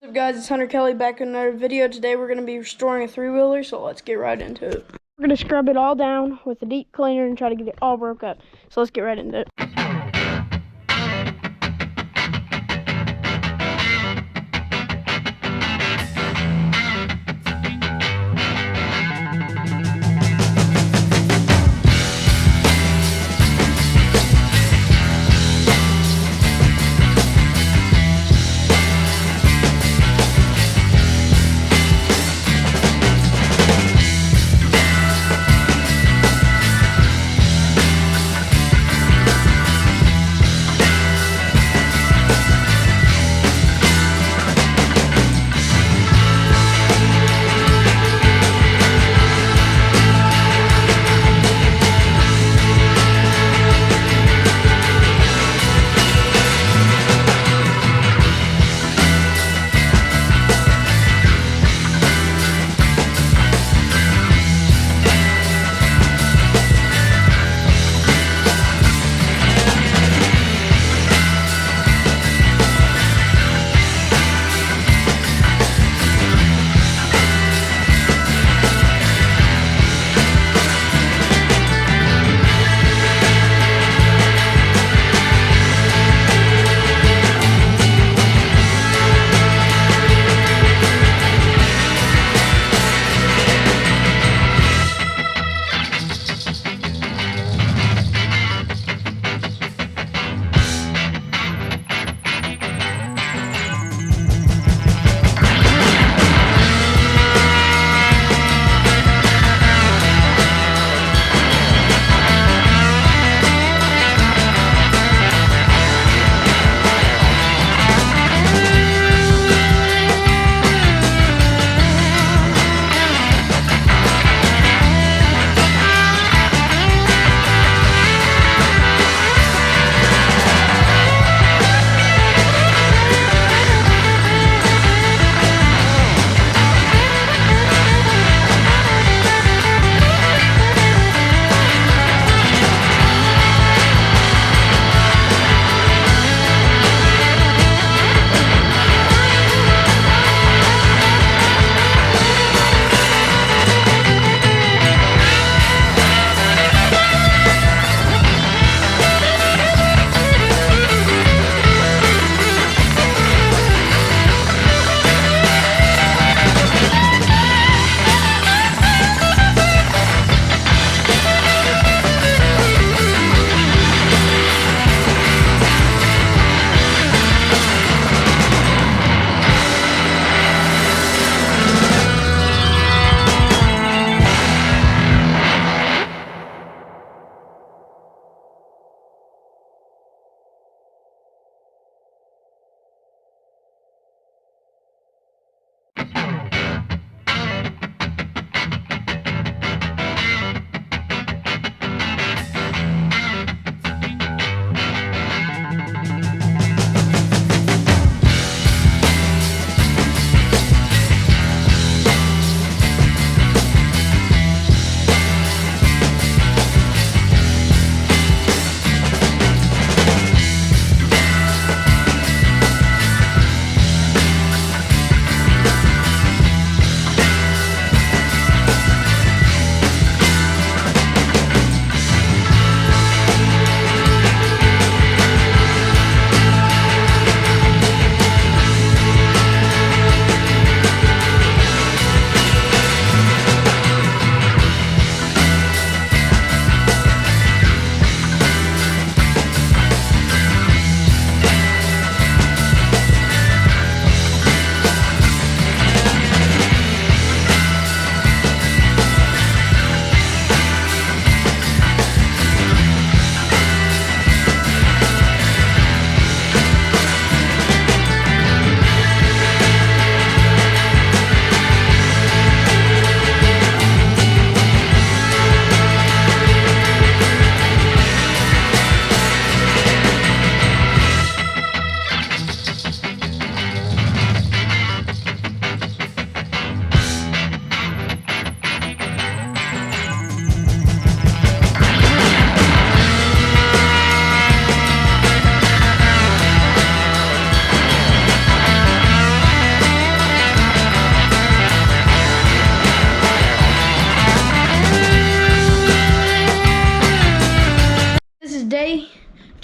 What's up guys, it's Hunter Kelly back in another video. Today we're going to be restoring a three-wheeler, so let's get right into it. We're going to scrub it all down with a deep cleaner and try to get it all broke up. So let's get right into it.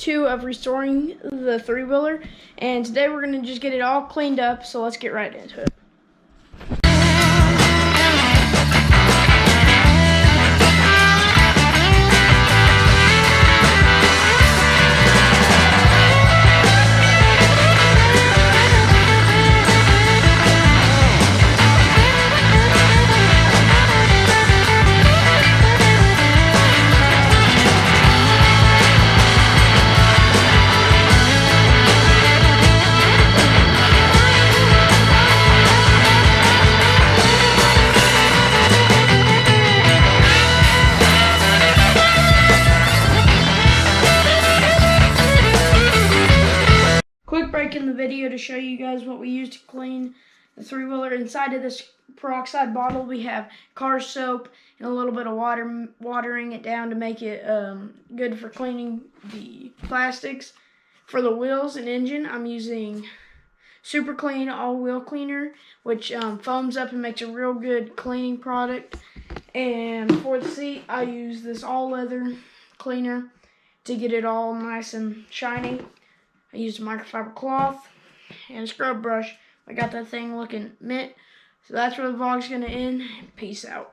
2 of restoring the three-wheeler, and today we're going to just get it all cleaned up, so let's get right into it. Quick break in the video to show you guys what we use to clean the three-wheeler. Inside of this peroxide bottle we have car soap and a little bit of water, watering it down to make it good for cleaning the plastics. For the wheels and engine, I'm using Super Clean all-wheel cleaner, which foams up and makes a real good cleaning product. And for the seat, I use this all-leather cleaner to get it all nice and shiny. I used a microfiber cloth and a scrub brush. I got that thing looking mint. So that's where the vlog's going to end. Peace out.